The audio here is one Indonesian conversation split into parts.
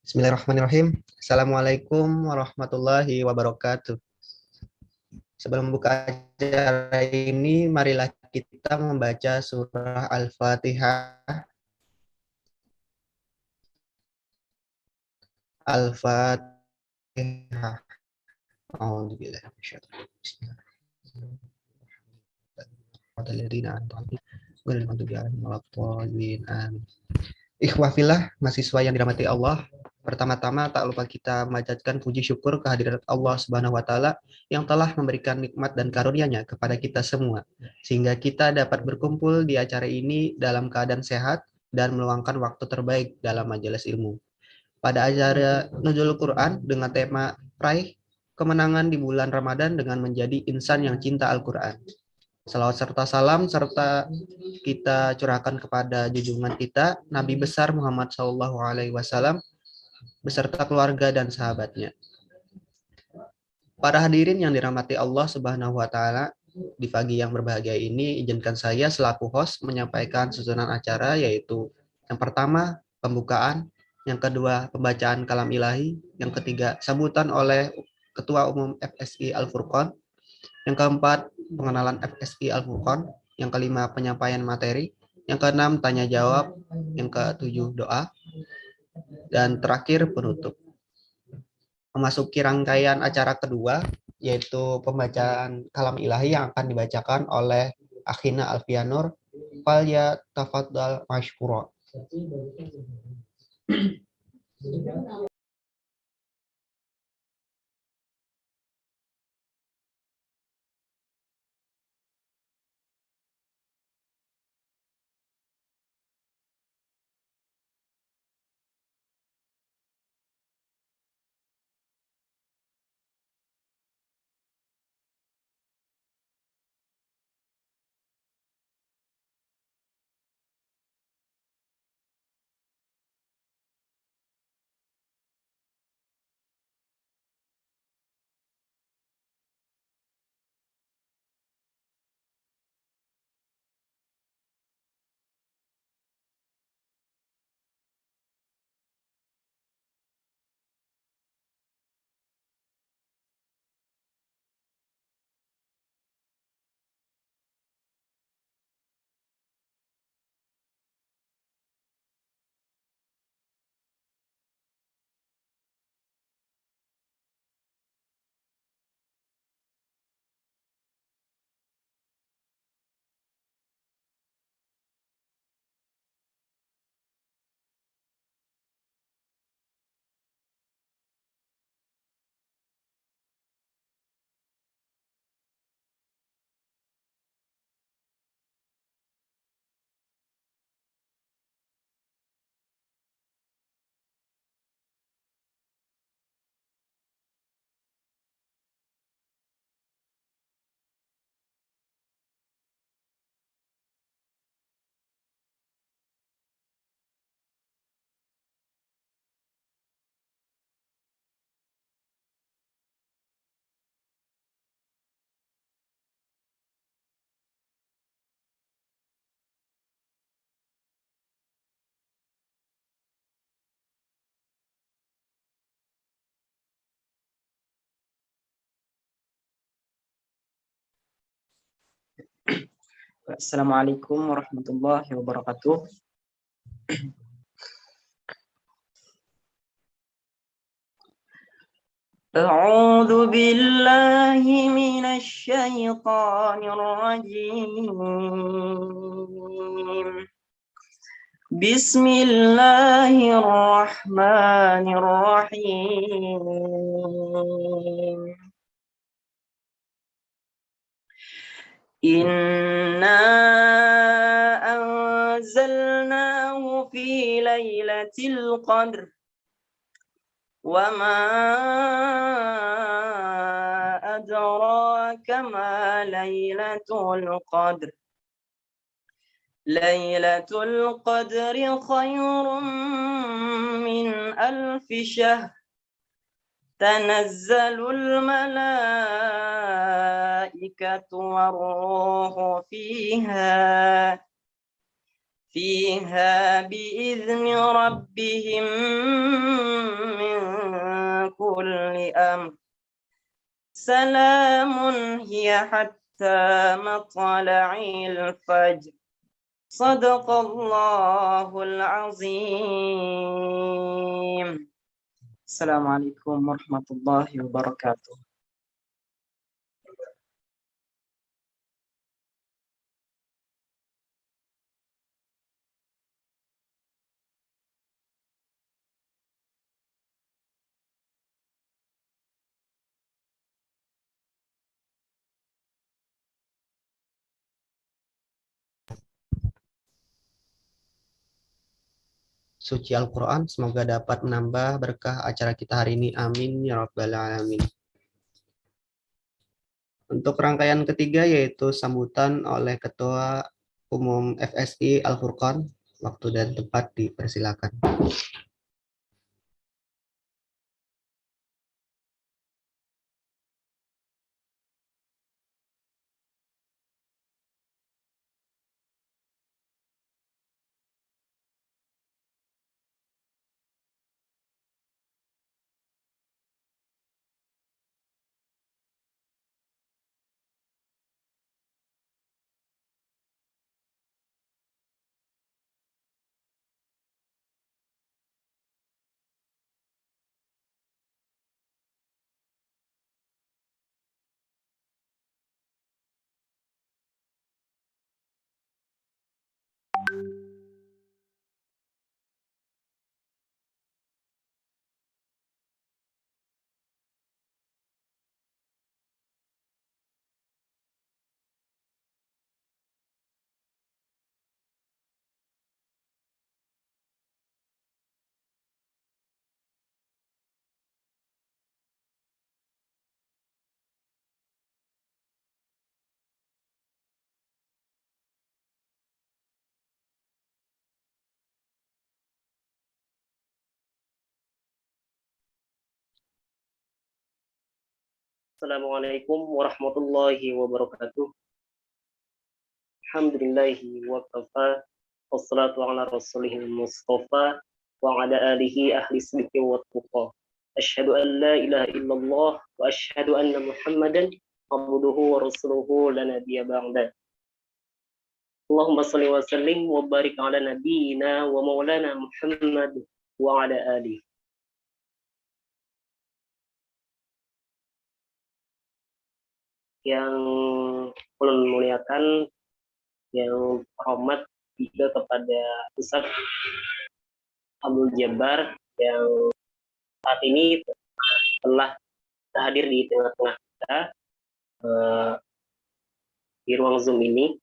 Bismillahirrahmanirrahim. Assalamualaikum warahmatullahi wabarakatuh. Sebelum membuka acara ini, marilah kita membaca surah Al-Fatihah. Al-Fatihah. Ikhwah fillah, mahasiswa yang dirahmati Allah. Pertama-tama tak lupa kita memanjatkan puji syukur kehadirat Allah Subhanahu wa taala yang telah memberikan nikmat dan karunia-Nya kepada kita semua sehingga kita dapat berkumpul di acara ini dalam keadaan sehat dan meluangkan waktu terbaik dalam majelis ilmu. Pada acara Nuzul Quran dengan tema Raih Kemenangan di Bulan Ramadan dengan Menjadi Insan yang Cinta Al-Quran. Salawat serta salam serta kita curahkan kepada junjungan kita Nabi besar Muhammad SAW beserta keluarga dan sahabatnya. Para hadirin yang dirahmati Allah Subhanahu wa taala, di pagi yang berbahagia ini izinkan saya selaku host menyampaikan susunan acara, yaitu yang pertama pembukaan, yang kedua pembacaan kalam ilahi, yang ketiga sambutan oleh Ketua Umum FSI Al-Furqan, yang keempat pengenalan FSI Al-Furqan, yang kelima penyampaian materi, yang keenam tanya jawab, yang ketujuh doa, dan terakhir penutup. Memasuki rangkaian acara kedua, yaitu pembacaan kalam ilahi yang akan dibacakan oleh Akhina Alfianur. Falya tafadhal mashkura. Assalamualaikum warahmatullahi wabarakatuh. A'udzu billahi minasy syaithanir rajim. Bismillahirrahmanirrahim. Inna anzalnahu fi lailatul qadr wa ma adraka ma lailatul qadr. Lailatul qadri khairum min alfi syahr. Tanazzalul malaikatu warruhu fiha فيها بإذن ربهم من كل أمر سلام هي حتى مطلع الفجر صدق الله العظيم. السلام عليكم ورحمة الله وبركاته. Suci Al-Quran semoga dapat menambah berkah acara kita hari ini. Amin ya rabbal alamin. Untuk rangkaian ketiga yaitu sambutan oleh Ketua Umum FSI Al-Furqan. Waktu dan tempat dipersilakan. Assalamualaikum warahmatullahi wabarakatuh. Alhamdulillahi wa kafa. Wassalatu ala rasulihil mustafa wa ala alihi ahli sidqi wa tuqa. Asyhadu an la ilaha illallah wa asyhadu anna Muhammadan abduhu wa rasuluhu la nabiyya ba'da. Allahumma shalli wa sallim wa barik ala nabiyyina wa maulana Muhammad wa ala alihi. Yang ulun muliakan, yang hormat juga kepada Ustaz Abdul Jabbar yang saat ini telah hadir di tengah-tengah kita di ruang Zoom ini.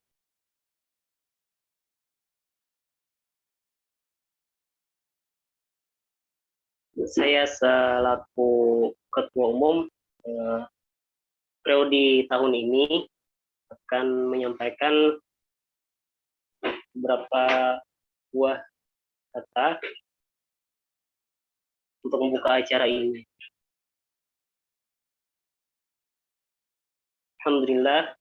Saya selaku Ketua Umum periode tahun ini akan menyampaikan beberapa buah kata untuk membuka acara ini. Alhamdulillah,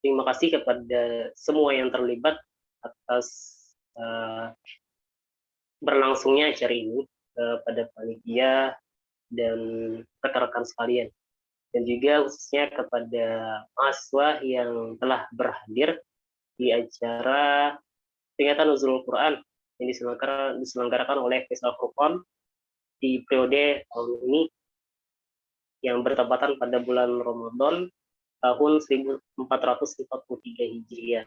terima kasih kepada semua yang terlibat atas berlangsungnya acara ini, kepada panitia dan rekan-rekan sekalian, dan juga khususnya kepada mahasiswa yang telah berhadir di acara peringatan Nuzulul Quran yang diselenggarakan oleh FSI Al-Furqan di periode tahun ini yang bertepatan pada bulan Ramadan tahun 1443 Hijriah.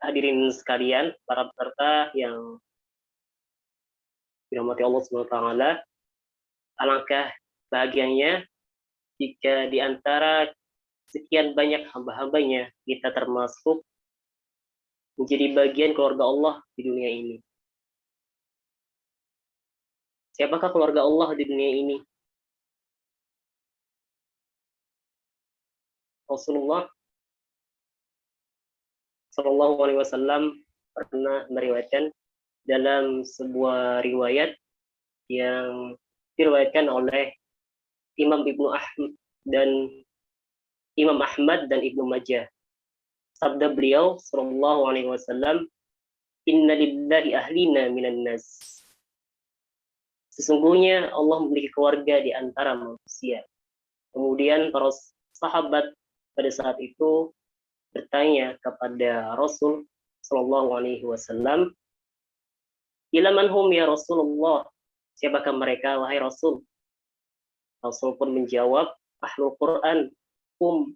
Hadirin sekalian, para peserta yang dirahmati Allah SWT, alangkah bahagianya jika di antara sekian banyak hamba-hambanya kita termasuk menjadi bagian keluarga Allah di dunia ini. Siapakah keluarga Allah di dunia ini? Rasulullah Shallallahu Alaihi Wasallam pernah meriwayatkan dalam sebuah riwayat yang diriwayatkan oleh Imam Ahmad dan Ibnu Majah. sabda beliau sallallahu alaihi wasallam, inna lillahi ahlina minan nas. Sesungguhnya Allah memiliki keluarga di antara manusia. Kemudian para sahabat pada saat itu bertanya kepada Rasul sallallahu alaihi wasallam, ila man hum ya Rasulullah? Siapakah mereka wahai Rasul? Rasul pun menjawab, ahlul Quran,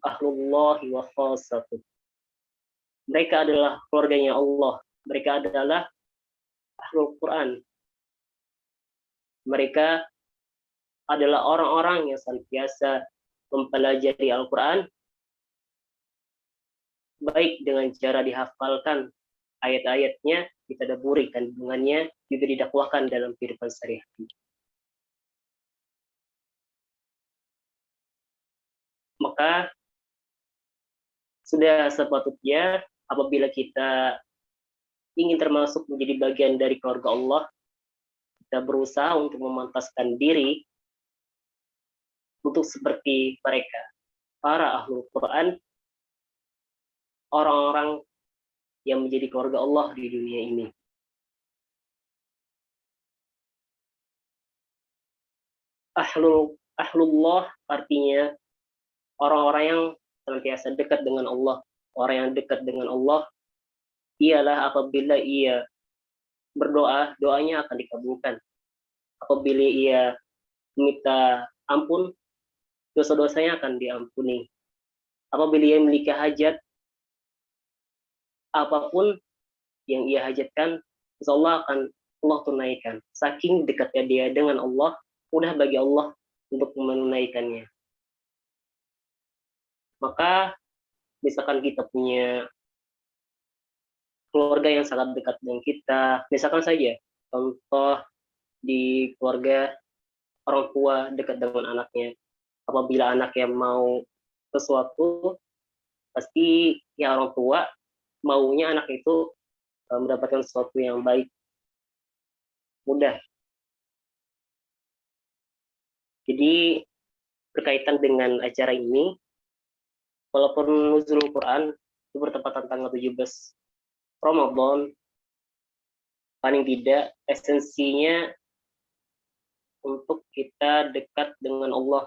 ahlullahi wa khasatuh. Mereka adalah keluarganya Allah. Mereka adalah ahlul Quran. Mereka adalah orang-orang yang senantiasa mempelajari Al-Quran, baik dengan cara dihafalkan ayat-ayatnya, ditadaburi kandungannya, juga didakwakan dalam kehidupan sehari-hari. Maka sudah sepatutnya apabila kita ingin termasuk menjadi bagian dari keluarga Allah, kita berusaha untuk memantaskan diri untuk seperti mereka, para ahlul Quran, orang-orang yang menjadi keluarga Allah di dunia ini. Ahlullah artinya orang-orang yang senantiasa dekat dengan Allah. Orang yang dekat dengan Allah ialah apabila ia berdoa, doanya akan dikabulkan. Apabila ia meminta ampun, dosa-dosanya akan diampuni. Apabila ia memiliki hajat, apapun yang ia hajatkan, insya Allah akan Allah tunaikan. Saking dekatnya dia dengan Allah, mudah bagi Allah untuk menunaikannya. Maka misalkan kita punya keluarga yang sangat dekat dengan kita, misalkan saja contoh di keluarga orang tua dekat dengan anaknya, apabila anaknya mau sesuatu, pasti ya orang tua maunya anak itu mendapatkan sesuatu yang baik, mudah. Jadi berkaitan dengan acara ini, walaupun nuzulul Quran itu bertepatan tanggal 17 Ramadan, paling tidak esensinya untuk kita dekat dengan Allah.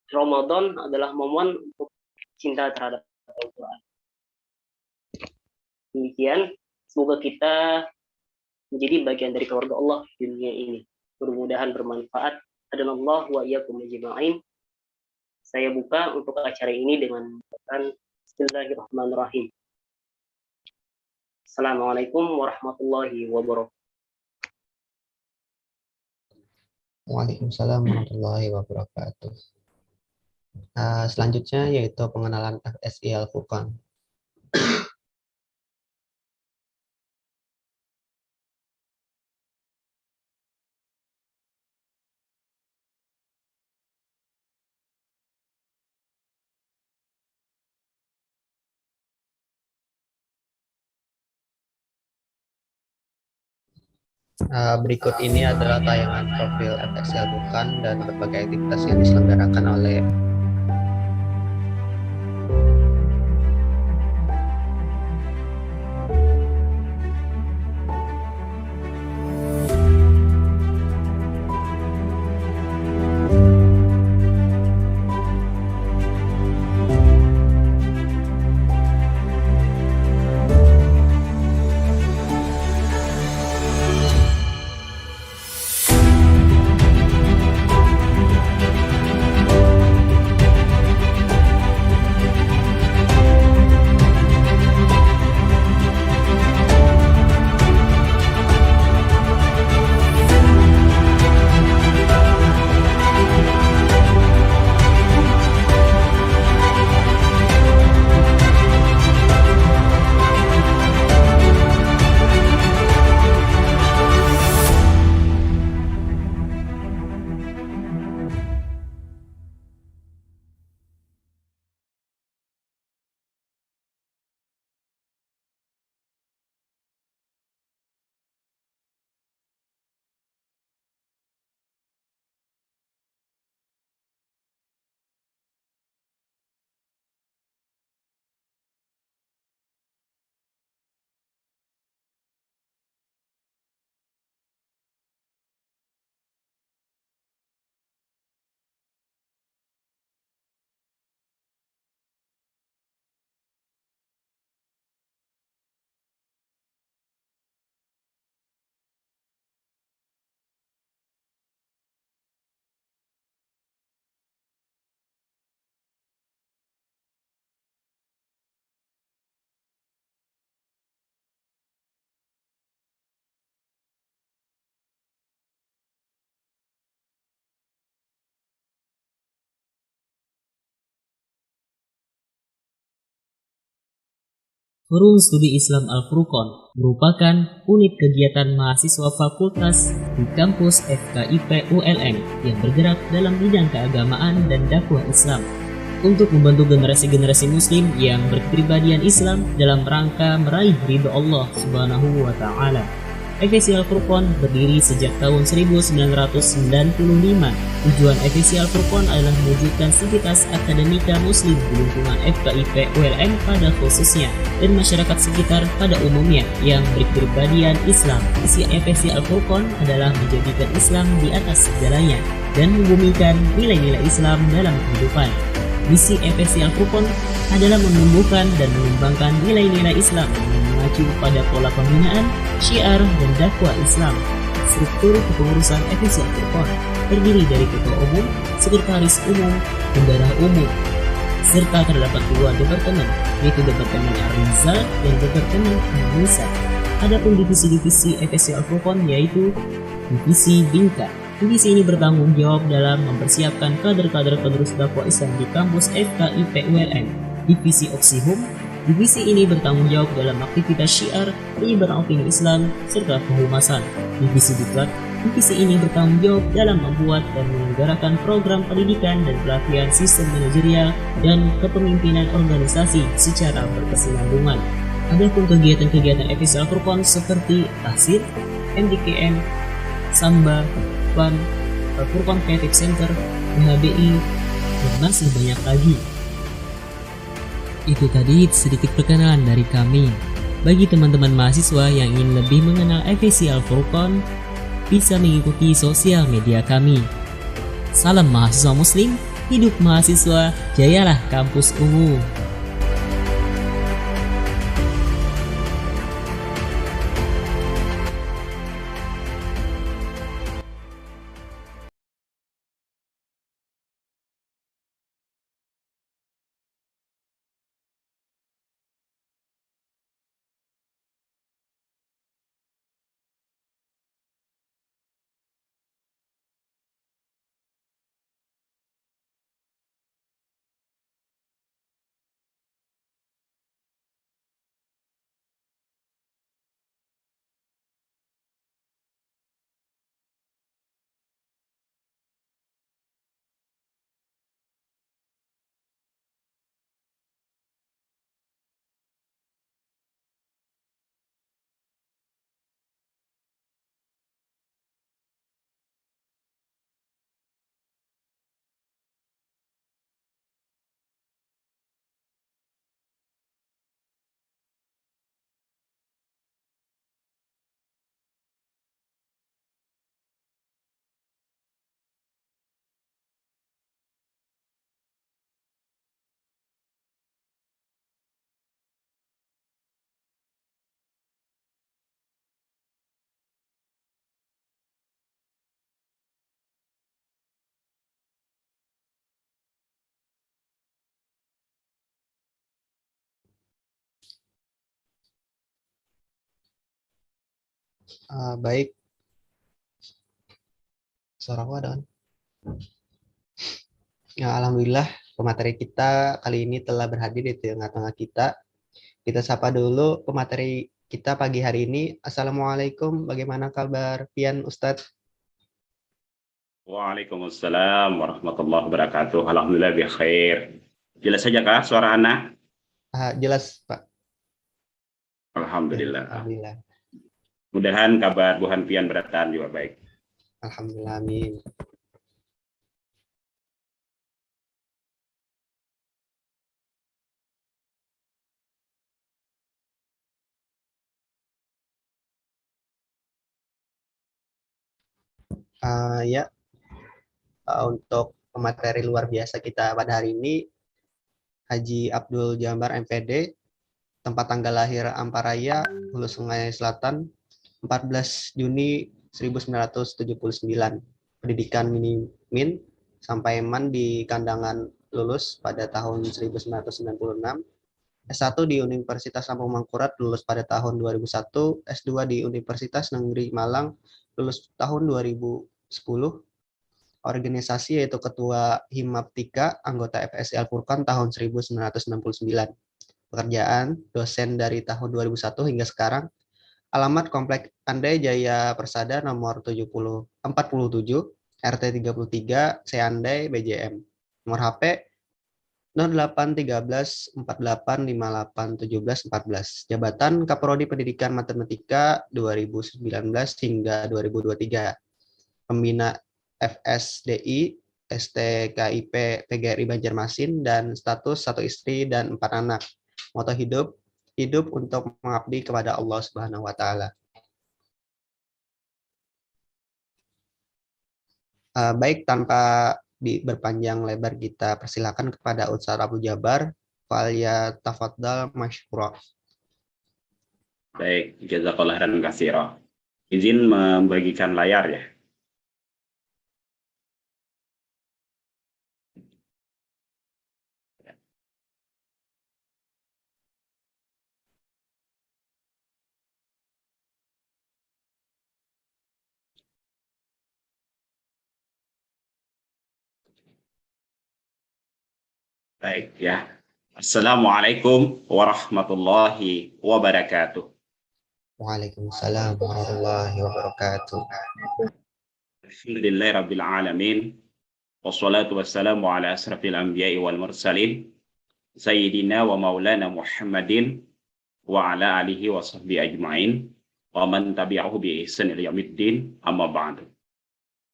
Ramadan adalah momen untuk cinta terhadap Al-Quran. Demikian, semoga kita menjadi bagian dari keluarga Allah di dunia ini. Mudah-mudahan bermanfaat. Hadanallahu wa iyyakum ajma'in. Saya buka untuk acara ini dengan mengatakan Bismillahirrahmanirrahim. Assalamualaikum warahmatullahi wabarakatuh. Waalaikumsalam warahmatullahi wabarakatuh. Selanjutnya yaitu pengenalan FSI Al-Furqan. Berikut ini adalah tayangan profil FSI Al-Furqan dan berbagai aktivitas yang diselenggarakan oleh Forum Studi Islam Al-Furqon merupakan unit kegiatan mahasiswa fakultas di kampus FKIP ULM yang bergerak dalam bidang keagamaan dan dakwah Islam untuk membantu generasi-generasi muslim yang berkepribadian Islam dalam rangka meraih ridho Allah Subhanahu wa taala. FEC Al-Furqon berdiri sejak tahun 1995. Tujuan FEC Al-Furqon adalah mewujudkan sivitas akademika muslim di lingkungan FKIP ULM pada khususnya dan masyarakat sekitar pada umumnya yang berkepribadian Islam. Misi FEC Al-Furqon adalah menjadikan Islam di atas segalanya dan membumikan nilai-nilai Islam dalam kehidupan. Misi FEC Al-Furqon adalah menumbuhkan dan mengembangkan nilai-nilai Islam dengan mengacu pada pola pembinaan, syiar, dan dakwah Islam. Struktur kepengurusan FEC Al-Furqon terdiri dari ketua umum, sekretaris umum, bendahara umum, serta terdapat dua departemen, yaitu Departemen Ar-Rizal dan Departemen An-Nisa. Adapun divisi-divisi FEC Al-Furqon yaitu Divisi Bingka. Divisi ini bertanggung jawab dalam mempersiapkan kader-kader penerus dakwah Islam di kampus FKIP ULM. Divisi Oksihum. Divisi ini bertanggung jawab dalam aktivitas syiar, penyebaran opini Islam, serta kehumasan. Divisi Diklat. Divisi ini bertanggung jawab dalam membuat dan menyelenggarakan program pendidikan dan pelatihan sistem manajerial dan kepemimpinan organisasi secara berkesinambungan. Adapun kegiatan-kegiatan FEC Al-Furqon seperti Tahsir, MDKM, Samba, PAN, Al-Furqon Creative Center, PHBI, dan masih banyak lagi. Itu tadi sedikit perkenalan dari kami. Bagi teman-teman mahasiswa yang ingin lebih mengenal FEC Al-Furqon, bisa mengikuti sosial media kami. Salam mahasiswa muslim, hidup mahasiswa, jayalah kampus ungu. Baik, suara aku ada kan? Ya, alhamdulillah pemateri kita kali ini telah berhadir di tengah-tengah kita. Kita sapa dulu pemateri kita pagi hari ini. Assalamualaikum, bagaimana kabar Pian Ustadz? Waalaikumsalam warahmatullahi wabarakatuh. Alhamdulillah bi khair. Jelas saja kah suara Ana? Jelas, Pak. Alhamdulillah. Alhamdulillah. Mudahan kabar Buhan Pian beratan juga baik. Alhamdulillah, amin. Ya, untuk pemateri luar biasa kita pada hari ini, Haji Abdul Jambar MPD, tempat tanggal lahir Amparaya, Hulu Sungai Selatan, 14 Juni 1979. Pendidikan min sampai man di Kandangan lulus pada tahun 1996. S1 di Universitas Lampung Mangkurat lulus pada tahun 2001, S2 di Universitas Negeri Malang lulus tahun 2010. Organisasi yaitu Ketua Himaptika, anggota FEC Al-Furqon tahun 1969. pekerjaan, dosen dari tahun 2001 hingga sekarang. Alamat Komplek Andai Jaya Persada nomor 47, RT 33, Seandai, BJM. Nomor HP 0813 48 58 17 14. Jabatan Kaprodi Pendidikan Matematika 2019 hingga 2023. Pembina FSDI, STKIP, PGRI Banjarmasin, dan status 1 istri dan 4 anak. Moto hidup untuk mengabdi kepada Allah Subhanahu wa Ta'ala. Baik, tanpa berpanjang lebar, kita persilakan kepada Ustaz Abu Jabar. Falyatafaddal masykura. Baik, jazakallah khairan katsira. Izin membagikan layar ya. Baik ya. Assalamualaikum warahmatullahi wabarakatuh. Waalaikumsalam warahmatullahi wabarakatuh. Alhamdulillahirabbil alamin. Wassalatu wassalamu ala asrafil anbiya'i wal mursalin sayyidina wa maulana Muhammadin wa ala alihi wa sahbihi ajma'in wa man tabi'ahu bi ihsan ila yaumiddin, amma ba'du.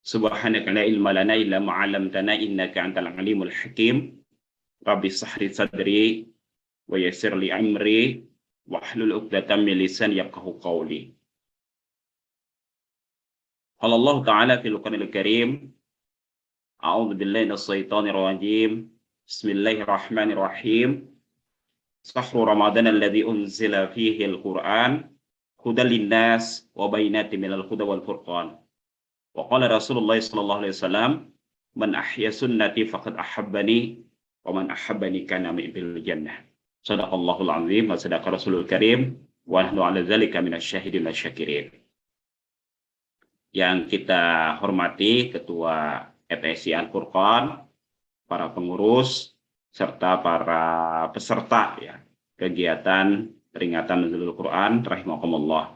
Subhanaka la ilma lana illa ma 'allamtana innaka antal alimul hakim. Rabbi sahri sadri wa yassir li amri wahlul 'uqdatam min lisani yafqahu qawli. Qala Allah Ta'ala fil Qur'anil Karim, a'udzu billahi minasy syaithanir rajim. Bismillahirrahmanirrahim. Shahru Ramadan alladzi unzila fihi al-Qur'an hudan linnas wa bayyinatin minal huda wal furqan. Wa qala Rasulullah sallallahu alaihi wasallam, man ahya sunnati faqad ahabbani wa man ahabbani kana bil jannah. Shadaqallahul azim wa sadaqa Rasulul Karim wa nahnu 'ala dzalika minasyahidin wasyakirin. Yang kita hormati Ketua FSI Al-Furqan, para pengurus serta para peserta ya kegiatan peringatan Nuzulul Quran rahimakumullah.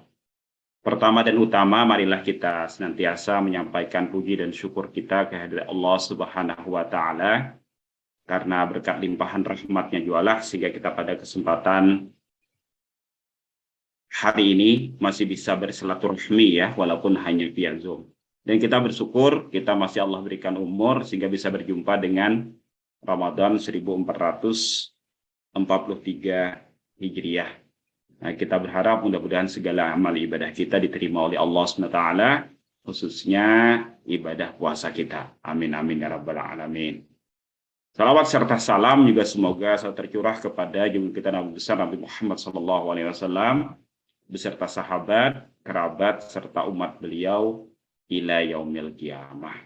Pertama dan utama, marilah kita senantiasa menyampaikan puji dan syukur kita kehadirat Allah Subhanahu wa Ta'ala, karena berkat limpahan rahmatnya jualah sehingga kita pada kesempatan hari ini masih bisa bersilaturahmi ya, walaupun hanya via Zoom. Dan kita bersyukur kita masih Allah berikan umur sehingga bisa berjumpa dengan Ramadan 1443 Hijriah. Nah, kita berharap mudah-mudahan segala amal ibadah kita diterima oleh Allah SWT, khususnya ibadah puasa kita. Amin amin ya rabbal alamin. Salawat serta salam juga semoga selalu tercurah kepada junjungan kita Nabi besar Nabi Muhammad SAW beserta sahabat, kerabat serta umat beliau ila yaumil qiyamah.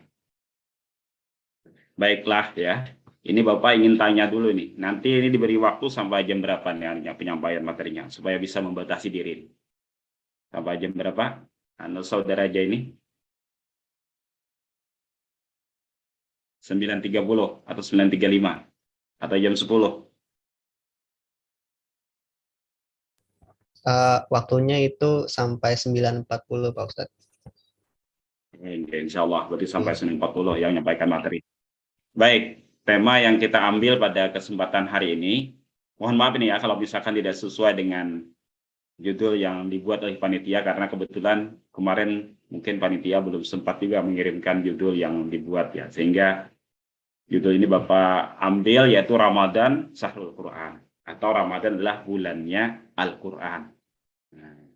Baiklah ya. Ini Bapak ingin tanya dulu nih. Nanti ini diberi waktu sampai jam berapa nih penyampaian materinya supaya bisa membatasi diri. Sampai jam berapa? Anu saudara aja ini. 9.30 atau 9.35 atau jam 10. Waktunya itu sampai 9.40 Pak Ustadz. Insya Allah berarti sampai 9.40 yang menyampaikan materi. Baik, tema yang kita ambil pada kesempatan hari ini, mohon maaf ini ya kalau misalkan tidak sesuai dengan judul yang dibuat oleh panitia, karena kebetulan kemarin mungkin panitia belum sempat juga mengirimkan judul yang dibuat ya, sehingga judul ini Bapak ambil yaitu Ramadan Syahrul Quran, atau Ramadan adalah bulannya Al-Quran. Nah,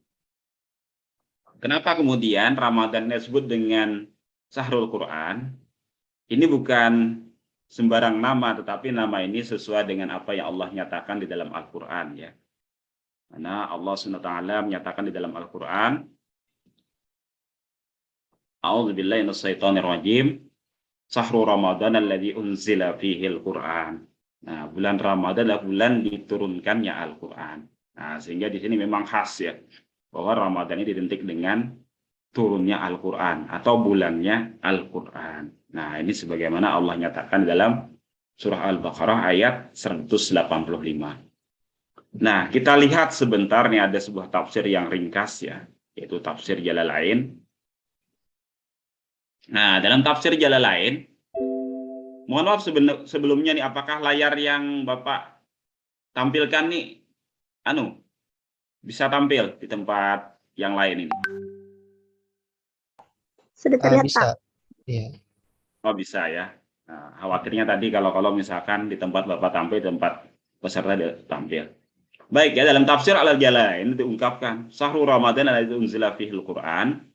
kenapa kemudian Ramadan disebut dengan Syahrul Quran? Ini bukan sembarang nama, tetapi nama ini sesuai dengan apa yang Allah nyatakan di dalam Al-Quran ya. Karena Allah SWT menyatakan di dalam Al-Quran, A'udzubillahi minasyaitonirrajim, Syahrul Ramadan alladzi unzila fihi al-Quran. Nah, bulan Ramadan adalah bulan diturunkannya Al-Quran. Nah, sehingga di sini memang khas ya, bahwa Ramadan ini identik dengan turunnya Al-Quran atau bulannya Al-Quran. Nah, ini sebagaimana Allah nyatakan dalam surah Al-Baqarah ayat 185. Nah, kita lihat sebentar nih ada sebuah tafsir yang ringkas ya, yaitu tafsir Jalalain. Nah, dalam tafsir Jalalain, mohon maaf sebelumnya nih, apakah layar yang Bapak tampilkan nih, bisa tampil di tempat yang lain ini? Sudah terlihat, Pak. Bisa. Iya. Oh, bisa ya. Nah, khawatirnya tadi kalau misalkan di tempat Bapak tampil, di tempat peserta tampil. Baik ya, dalam tafsir Al-Jalalain diungkapkan sahru Ramadan alladzi unzila fihil Qur'an.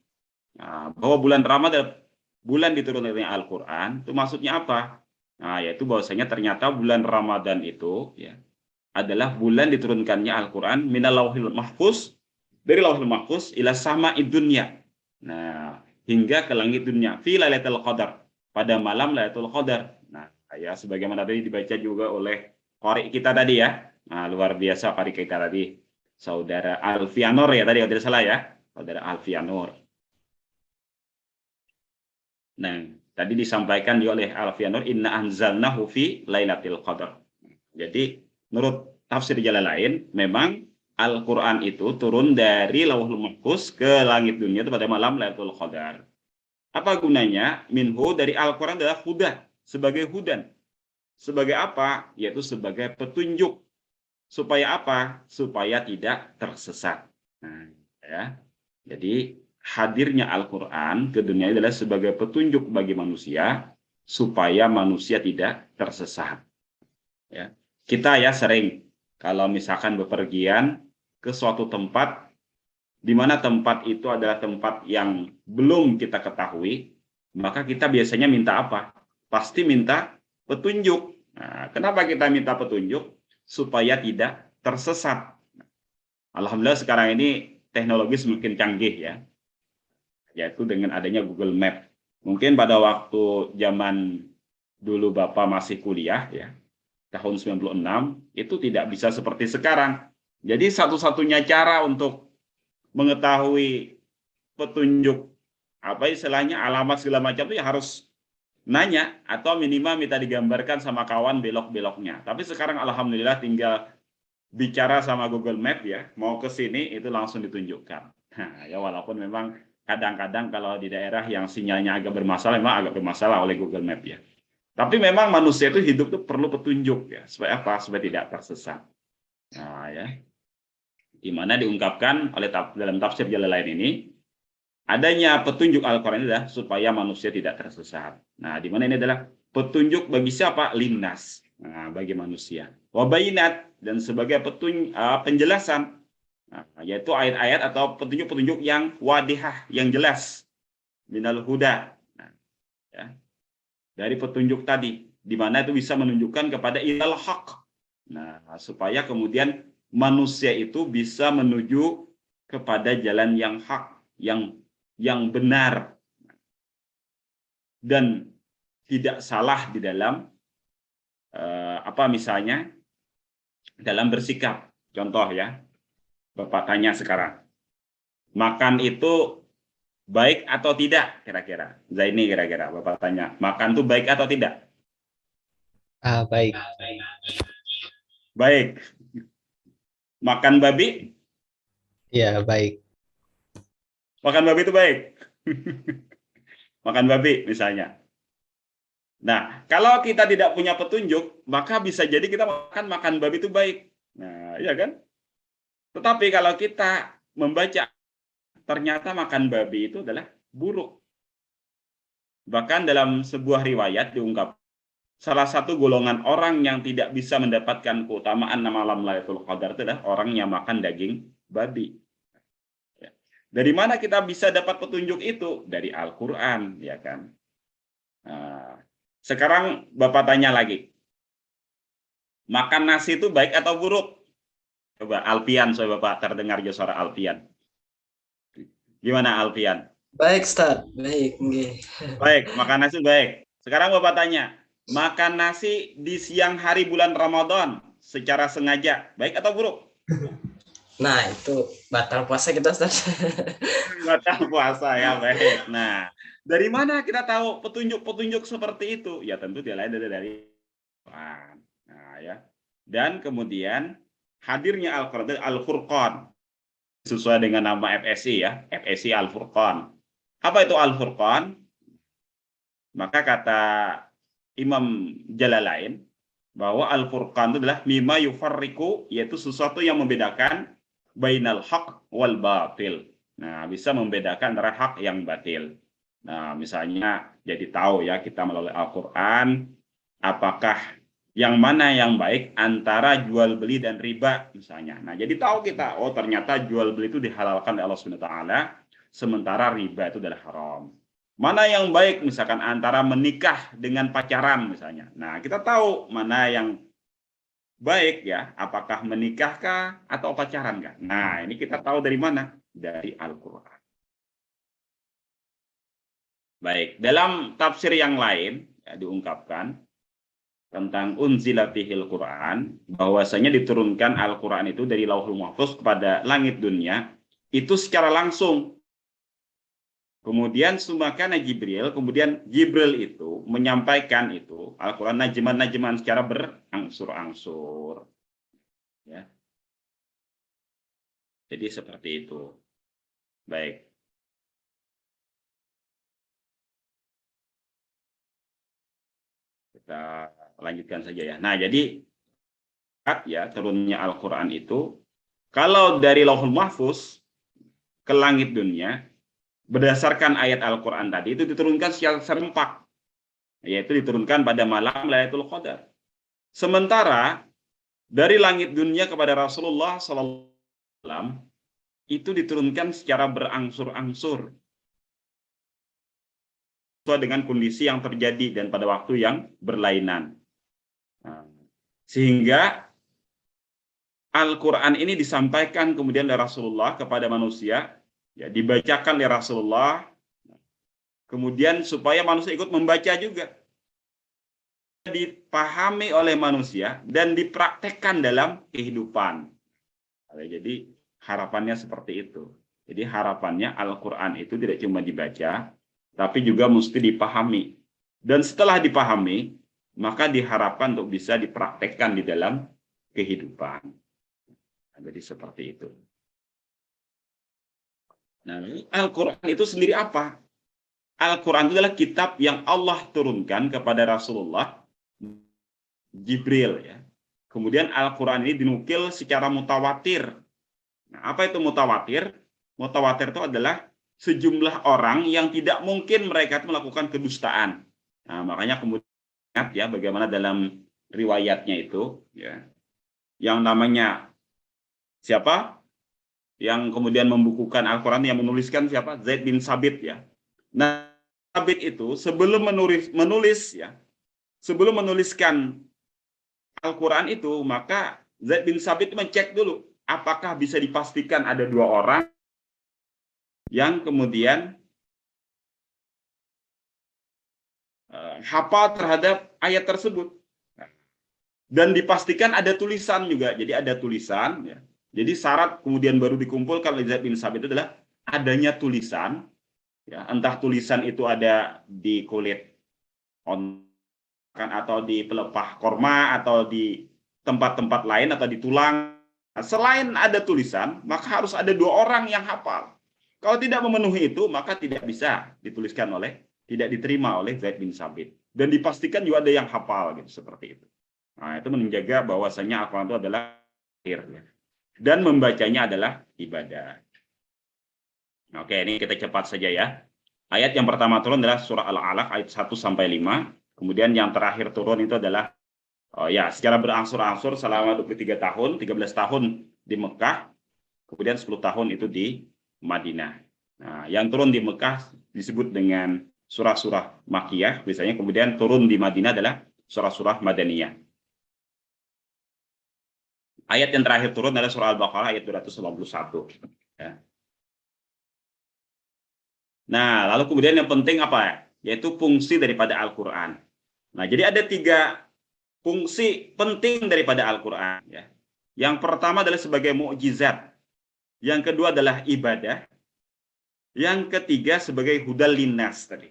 Nah, bahwa bulan Ramadan, bulan diturunkannya Al-Qur'an, itu maksudnya apa? Nah, yaitu bahwasanya ternyata bulan Ramadan itu ya adalah bulan diturunkannya Al-Qur'an minal lauhil mahfuz, dari lauhil mahfuz ila sama'id dunya. Nah, hingga ke langit dunia fi lailatul qadar, pada malam Lailatul Qadar. Nah, ya sebagaimana tadi dibaca juga oleh qari kita tadi ya. Nah, luar biasa qari kita tadi. Saudara Alfianur ya tadi, kalau tidak salah ya. Saudara Alfianur. Nah, tadi disampaikan juga oleh Alfianur, inna anzalnahu fi lailatul qadar. Jadi, menurut tafsir Jalalain, memang Al-Quran itu turun dari Lauhul Mahfuz ke langit dunia itu pada malam Lailatul Qadar. Apa gunanya? Minhu dari Al-Quran adalah huda, sebagai hudan. Sebagai apa? Yaitu sebagai petunjuk. Supaya apa? Supaya tidak tersesat. Nah, ya. Jadi hadirnya Al-Quran ke dunia adalah sebagai petunjuk bagi manusia supaya manusia tidak tersesat. Ya. Kita ya sering kalau misalkan bepergian ke suatu tempat di mana tempat itu adalah tempat yang belum kita ketahui, maka kita biasanya minta apa? Pasti minta petunjuk. Nah, kenapa kita minta petunjuk? Supaya tidak tersesat. Alhamdulillah sekarang ini teknologi semakin canggih ya, yaitu dengan adanya Google Map. Mungkin pada waktu zaman dulu Bapak masih kuliah ya, tahun 96, itu tidak bisa seperti sekarang. Jadi satu-satunya cara untuk mengetahui petunjuk apa istilahnya alamat segala macam itu ya harus nanya atau minimal minta digambarkan sama kawan belok-beloknya. Tapi sekarang alhamdulillah tinggal bicara sama Google Map ya, mau ke sini itu langsung ditunjukkan. Nah, ya walaupun memang kadang-kadang kalau di daerah yang sinyalnya agak bermasalah, memang agak bermasalah oleh Google Map ya. Tapi memang manusia itu hidup itu perlu petunjuk ya, supaya apa? Supaya tidak tersesat. Nah ya, di mana diungkapkan oleh dalam tafsir Jalalain ini adanya petunjuk Al-Quran adalah supaya manusia tidak tersesat. Nah, di mana ini adalah petunjuk bagi siapa? Linnas, nah, bagi manusia. Wabayinat, dan sebagai penjelasan, nah, yaitu ayat-ayat atau petunjuk-petunjuk yang wadihah, yang jelas, minal huda. Nah, ya, dari petunjuk tadi, di mana itu bisa menunjukkan kepada ilal haq. Nah, supaya kemudian manusia itu bisa menuju kepada jalan yang hak, yang benar dan tidak salah di dalam misalnya dalam bersikap. Contoh ya, Bapak tanya sekarang, makan itu baik atau tidak kira-kira? Zaini kira-kira Bapak tanya, makan itu baik atau tidak? Baik. Baik. Makan babi? Ya, baik. Makan babi itu baik. Makan babi misalnya. Nah, kalau kita tidak punya petunjuk, maka bisa jadi kita makan babi itu baik. Nah, iya kan? Tetapi kalau kita membaca, ternyata makan babi itu adalah buruk. Bahkan dalam sebuah riwayat diungkap, salah satu golongan orang yang tidak bisa mendapatkan keutamaan malam Lailatul Qadar itu adalah orang yang makan daging babi. Dari mana kita bisa dapat petunjuk itu? Dari Al-Quran, ya kan? Nah, sekarang Bapak tanya lagi, makan nasi itu baik atau buruk? Coba Alfian, soal Bapak terdengar suara Alfian. Gimana Alfian? Baik, Ustaz. Baik. Baik, makan nasi baik. Sekarang Bapak tanya, makan nasi di siang hari bulan Ramadan secara sengaja, baik atau buruk? Nah, itu batal puasa kita, Ustaz. Batal puasa ya, baik. Nah, dari mana kita tahu petunjuk-petunjuk seperti itu? Ya tentu tidak lain dari Quran. Nah, ya. Dan kemudian hadirnya Al-Quran, Al-Furqan, sesuai dengan nama FSI ya, FSI Al-Furqan. Apa itu Al-Furqan? Maka kata Imam Jalalain bahwa Al-Furqan itu adalah mimma yufarriqu, yaitu sesuatu yang membedakan bainal haq wal batil. Nah, bisa membedakan antara hak yang batil. Nah, misalnya jadi tahu ya kita melalui Al-Qur'an apakah yang mana yang baik antara jual beli dan riba misalnya. Nah, jadi tahu kita, oh ternyata jual beli itu dihalalkan oleh Allah Subhanahu wa taala, sementara riba itu adalah haram. Mana yang baik misalkan antara menikah dengan pacaran misalnya. Nah, kita tahu mana yang baik ya, apakah menikahkah atau pacaran kah? Nah, ini kita tahu dari mana? Dari Al-Qur'an. Baik, dalam tafsir yang lain ya, diungkapkan tentang unzilatihil Quran, bahwasanya diturunkan Al-Quran itu dari Lauhul Mahfuz kepada langit dunia itu secara langsung. Kemudian sumakana Jibril, kemudian Jibril itu menyampaikan itu Al-Quran najman-najman secara berangsur-angsur. Ya. Jadi seperti itu. Baik. Kita lanjutkan saja ya. Nah, jadi ya turunnya Al-Quran itu kalau dari Lauhul Mahfuz ke langit dunia berdasarkan ayat Al-Quran tadi itu diturunkan secara serempak, yaitu diturunkan pada malam Lailatul Qadar. Sementara dari langit dunia kepada Rasulullah SAW itu diturunkan secara berangsur-angsur sesuai dengan kondisi yang terjadi dan pada waktu yang berlainan. Nah, sehingga Al-Quran ini disampaikan kemudian oleh Rasulullah kepada manusia, ya, dibacakan oleh Rasulullah, kemudian supaya manusia ikut membaca juga, dipahami oleh manusia dan dipraktekkan dalam kehidupan. Jadi harapannya seperti itu. Jadi harapannya Al-Quran itu tidak cuma dibaca, tapi juga mesti dipahami. Dan setelah dipahami, maka diharapkan untuk bisa dipraktekkan di dalam kehidupan. Jadi seperti itu. Nah, Al-Quran itu sendiri apa? Al-Quran itu adalah kitab yang Allah turunkan kepada Rasulullah Jibril. Ya. Kemudian Al-Quran ini dinukil secara mutawatir. Nah, apa itu mutawatir? Mutawatir itu adalah sejumlah orang yang tidak mungkin mereka itu melakukan kedustaan. Nah, makanya kemudian ya bagaimana dalam riwayatnya itu, ya, yang namanya siapa? Yang kemudian membukukan Al-Quran, yang menuliskan siapa? Zaid bin Sabit ya. Nah, Sabit itu sebelum menuliskan Al-Quran itu, maka Zaid bin Sabit mencek dulu apakah bisa dipastikan ada dua orang yang kemudian hafal terhadap ayat tersebut. Dan dipastikan ada tulisan juga. Jadi ada tulisan ya. Jadi syarat kemudian baru dikumpulkan oleh Zaid bin Sabit itu adalah adanya tulisan, ya, entah tulisan itu ada di kulit atau di pelepah korma atau di tempat-tempat lain atau di tulang. Selain ada tulisan, maka harus ada dua orang yang hafal. Kalau tidak memenuhi itu, maka tidak bisa tidak diterima oleh Zaid bin Sabit. Dan dipastikan juga ada yang hafal gitu seperti itu. Nah, itu menjaga bahwasanya Al-Quran itu adalah akhir. Ya. Dan membacanya adalah ibadah. Oke, ini kita cepat saja ya. Ayat yang pertama turun adalah surah Al-Alaq ayat 1-5. Kemudian yang terakhir turun itu adalah secara berangsur-angsur selama 23 tahun, 13 tahun di Mekah, kemudian 10 tahun itu di Madinah. Nah, yang turun di Mekah disebut dengan surah-surah Makkiyah, biasanya kemudian turun di Madinah adalah surah-surah Madaniyah. Ayat yang terakhir turun adalah surah Al-Baqarah ayat 291. Ya. Nah, lalu kemudian yang penting apa? Yaitu fungsi daripada Al-Quran. Nah, jadi ada 3 fungsi penting daripada Al-Quran. Ya. Yang pertama adalah sebagai mukjizat. Yang kedua adalah ibadah. Yang ketiga sebagai hudal linnas tadi.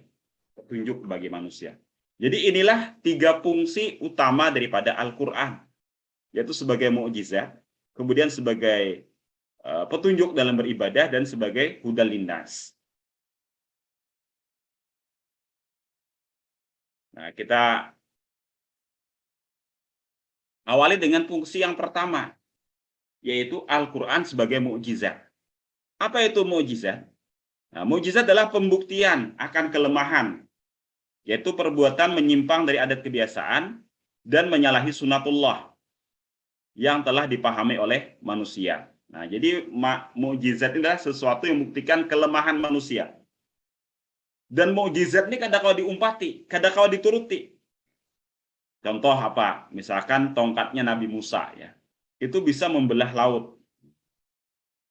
Petunjuk bagi manusia. Jadi inilah 3 fungsi utama daripada Al-Quran. Yaitu sebagai mukjizat, kemudian sebagai petunjuk dalam beribadah, dan sebagai hudal linnas. Nah, kita awali dengan fungsi yang pertama, yaitu Al-Quran sebagai mukjizat. Apa itu mukjizat? Nah, mukjizat adalah pembuktian akan kelemahan, yaitu perbuatan menyimpang dari adat kebiasaan dan menyalahi sunatullah yang telah dipahami oleh manusia. Nah, jadi mukjizat ini adalah sesuatu yang membuktikan kelemahan manusia. Dan mukjizat ini kadang-kala diumpati, kadang-kala dituruti. Contoh apa? Misalkan tongkatnya Nabi Musa, ya. Itu bisa membelah laut.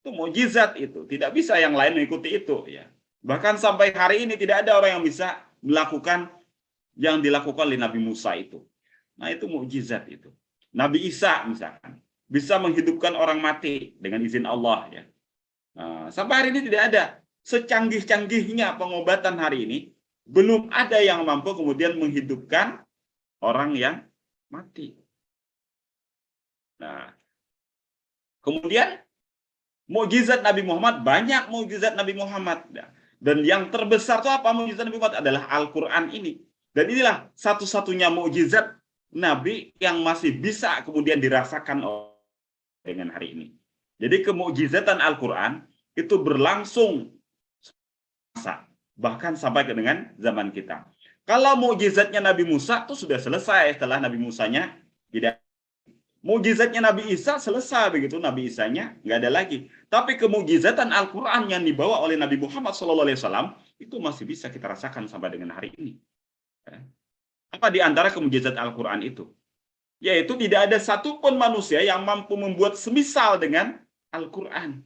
Itu mukjizat itu. Tidak bisa yang lain mengikuti itu, ya. Bahkan sampai hari ini tidak ada orang yang bisa melakukan yang dilakukan oleh Nabi Musa itu. Nah, itu mukjizat itu. Nabi Isa misalkan bisa menghidupkan orang mati dengan izin Allah, ya. Nah, sampai hari ini tidak ada. Secanggih-canggihnya pengobatan hari ini, belum ada yang mampu kemudian menghidupkan orang yang mati. Nah, kemudian mukjizat Nabi Muhammad, banyak mukjizat Nabi Muhammad. Dan yang terbesar itu apa? Mukjizat Nabi Muhammad adalah Al-Quran ini. Dan inilah satu-satunya mukjizat Nabi yang masih bisa kemudian dirasakan dengan hari ini. Jadi kemukjizatan Al-Quran itu berlangsung bahkan sampai ke dengan zaman kita. Kalau mukjizatnya Nabi Musa itu sudah selesai setelah Nabi Musanya tidak. Mukjizatnya Nabi Isa selesai begitu, Nabi Isanya nggak ada lagi. Tapi kemukjizatan Al-Quran yang dibawa oleh Nabi Muhammad SAW itu masih bisa kita rasakan sampai dengan hari ini. Apa di antara kemukjizat Al-Quran itu? Yaitu tidak ada satupun manusia yang mampu membuat semisal dengan Al-Quran.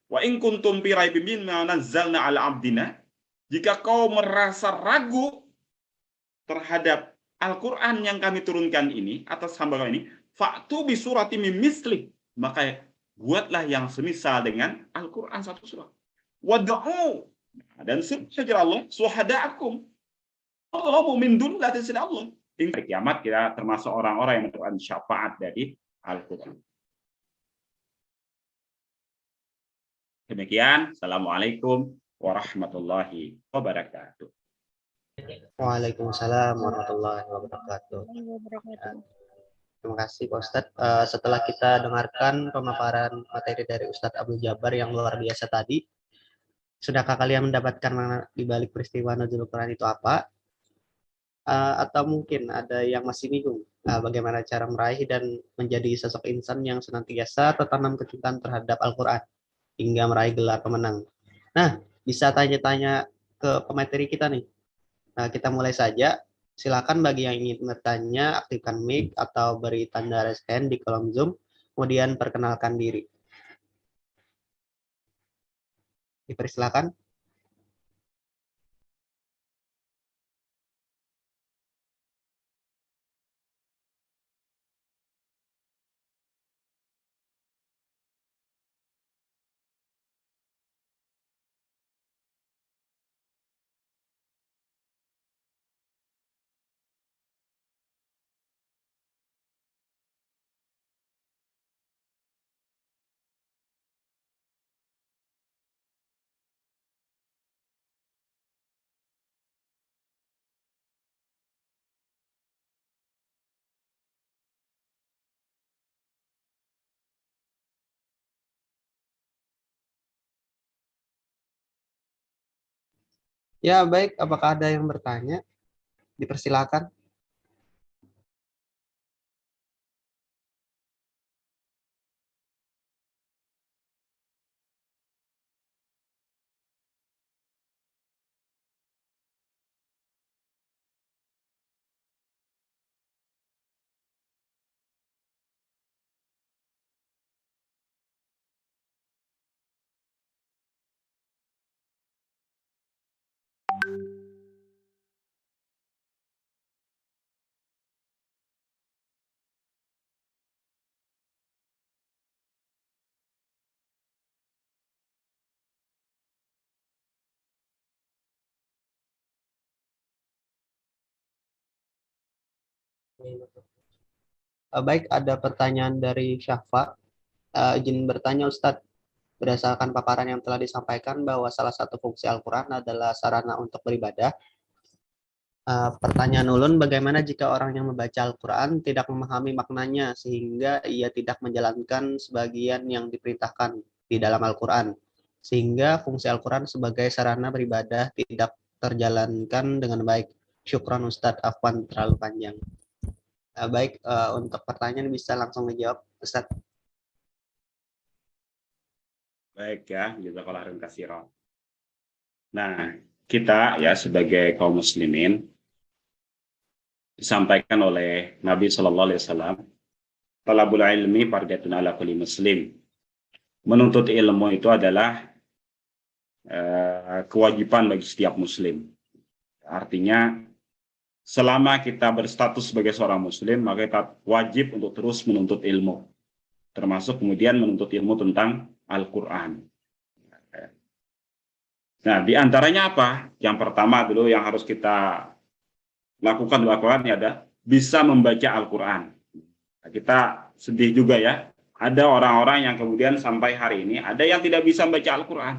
Wa in kuntum fi raibin mimma nazzalna ala abdina, jika kau merasa ragu terhadap Al-Quran yang kami turunkan ini atas hamba kami ini, fa'tu bi surati min misli, maka buatlah yang semisal dengan Al-Quran satu surah. Wad'u, dan sejarah Allah suhada'akum, Allah min dunillah Allah. Hingga kiamat kita termasuk orang-orang yang mendapatkan syafaat dari Al-Quran. Demikian, Assalamualaikum warahmatullahi wabarakatuh. Waalaikumsalam warahmatullahi wabarakatuh. Terima kasih Pak Ustadz. Setelah kita dengarkan pemaparan materi dari Ustadz Abdul Jabbar yang luar biasa tadi, sudahkah kalian mendapatkan makna di balik peristiwa Nuzulul Quran itu apa? Atau mungkin ada yang masih bingung bagaimana cara meraih dan menjadi sosok insan yang senantiasa tertanam kecintaan terhadap Al-Quran hingga meraih gelar pemenang. Nah, bisa tanya-tanya ke pemateri kita nih. Nah, kita mulai saja. Silakan bagi yang ingin bertanya, aktifkan mic atau beri tanda raise hand di kolom Zoom, kemudian perkenalkan diri. Dipersilakan. Ya, baik. Apakah ada yang bertanya? Dipersilakan. Baik, ada pertanyaan dari Syafa. Izin bertanya Ustadz, berdasarkan paparan yang telah disampaikan bahwa salah satu fungsi Al-Quran adalah sarana untuk beribadah. Pertanyaan ulun, bagaimana jika orang yang membaca Al-Quran tidak memahami maknanya sehingga ia tidak menjalankan sebagian yang diperintahkan di dalam Al-Quran, sehingga fungsi Al-Quran sebagai sarana beribadah tidak terjalankan dengan baik. Syukron Ustadz, afwan terlalu panjang. Baik, untuk pertanyaan bisa langsung dijawab Ustadz. Baik ya, jazakallahu khairan katsiran. Nah, kita ya sebagai kaum muslimin disampaikan oleh Nabi Shallallahu Alaihi Wasallam, talabul ilmi fardhatun ala kulli muslim. Menuntut ilmu itu adalah kewajiban bagi setiap muslim. Artinya, selama kita berstatus sebagai seorang muslim, maka kita wajib untuk terus menuntut ilmu. Termasuk kemudian menuntut ilmu tentang Al-Quran. Nah, di antaranya apa? Yang pertama dulu yang harus kita lakukan di Al-Quran ini ada bisa membaca Al-Quran. Nah, kita sedih juga ya, ada orang-orang yang kemudian sampai hari ini ada yang tidak bisa membaca Al-Quran.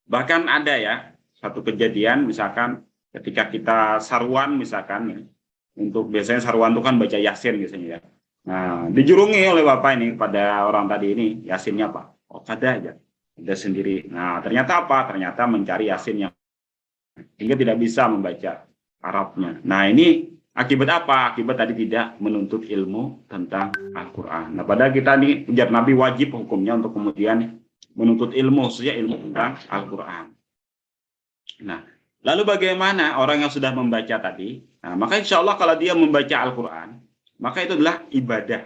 Bahkan ada ya, satu kejadian misalkan ketika kita saruan misalkan, untuk biasanya saruan itu kan baca Yasin biasanya ya. Nah, dijurungi oleh Bapak ini pada orang tadi ini, Yasinnya Pak, oh kada aja, ada sendiri. Nah, ternyata apa? Ternyata mencari Yasin yang hingga tidak bisa membaca Arabnya. Nah, ini akibat apa? Akibat tadi tidak menuntut ilmu tentang Al-Quran. Nah, padahal kita ini ujar Nabi wajib hukumnya untuk kemudian menuntut ilmu, khususnya ilmu tentang Al-Quran. Nah, lalu bagaimana orang yang sudah membaca tadi? Nah, maka insya Allah kalau dia membaca Al-Quran, maka itu adalah ibadah.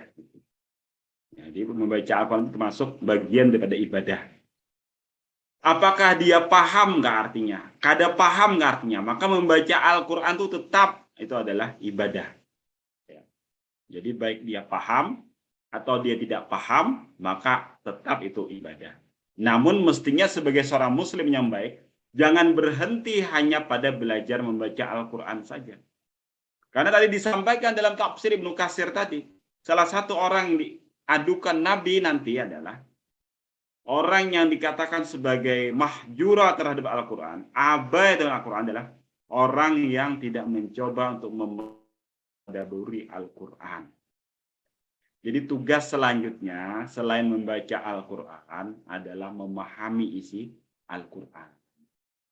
Jadi membaca Al-Quran termasuk bagian daripada ibadah. Apakah dia paham nggak artinya? Kada paham nggak artinya? Maka membaca Al-Quran itu tetap itu adalah ibadah. Ya. Jadi baik dia paham atau dia tidak paham, maka tetap itu ibadah. Namun mestinya sebagai seorang muslim yang baik, jangan berhenti hanya pada belajar membaca Al-Quran saja. Karena tadi disampaikan dalam tafsir Ibnu Katsir tadi, salah satu orang yang diadukan Nabi nanti adalah orang yang dikatakan sebagai mahjura terhadap Al-Quran, abai dengan Al-Quran adalah orang yang tidak mencoba untuk mentadaburi Al-Quran. Jadi tugas selanjutnya selain membaca Al-Quran adalah memahami isi Al-Quran.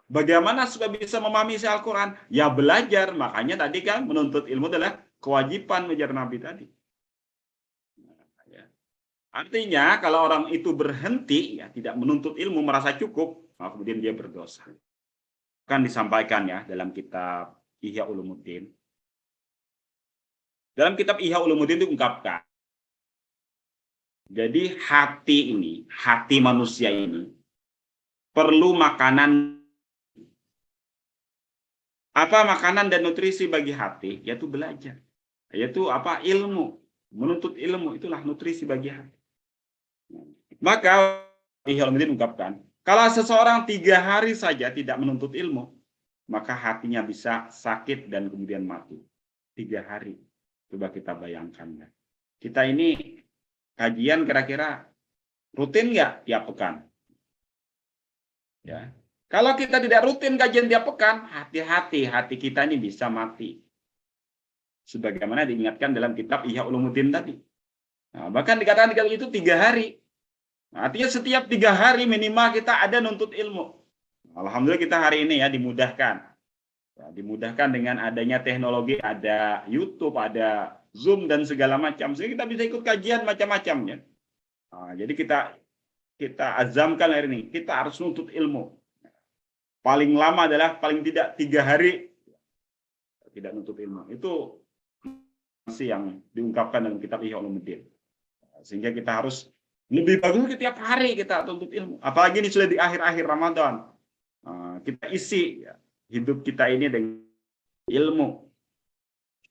Bagaimana supaya bisa memahami isi Al-Quran? Ya belajar, makanya tadi kan menuntut ilmu adalah kewajiban mengejar Nabi tadi. Artinya kalau orang itu berhenti, ya tidak menuntut ilmu, merasa cukup, maka kemudian dia berdosa. Kan disampaikan ya dalam kitab Ihya Ulumuddin. Dalam kitab Ihya Ulumuddin diungkapkan, jadi hati manusia ini, perlu makanan. Apa makanan dan nutrisi bagi hati? Yaitu belajar. Yaitu apa? Ilmu. Menuntut ilmu, itulah nutrisi bagi hati. Maka Ihya Ulumuddin mengungkapkan, kalau seseorang 3 hari saja tidak menuntut ilmu, maka hatinya bisa sakit dan kemudian mati. 3 hari. Coba kita bayangkan. Kita ini kajian kira-kira rutin nggak tiap pekan? Ya. Kalau kita tidak rutin kajian tiap pekan, hati-hati, hati kita ini bisa mati. Sebagaimana diingatkan dalam kitab Ihya Ulumuddin tadi. Nah, bahkan dikatakan itu 3 hari. Nah, artinya setiap 3 hari minimal kita ada nuntut ilmu. Alhamdulillah kita hari ini ya dimudahkan. Ya, dimudahkan dengan adanya teknologi, ada YouTube, ada Zoom dan segala macam. Sehingga kita bisa ikut kajian macam-macam ya. Nah, jadi kita azamkan hari ini, kita harus nuntut ilmu. Paling lama adalah paling tidak 3 hari tidak nuntut ilmu. Itu masih yang diungkapkan dalam kitab Ihya Ulumuddin. Sehingga kita harus lebih bagus setiap hari kita tuntut ilmu. Apalagi ini sudah di akhir-akhir Ramadan. Kita isi ya, hidup kita ini dengan ilmu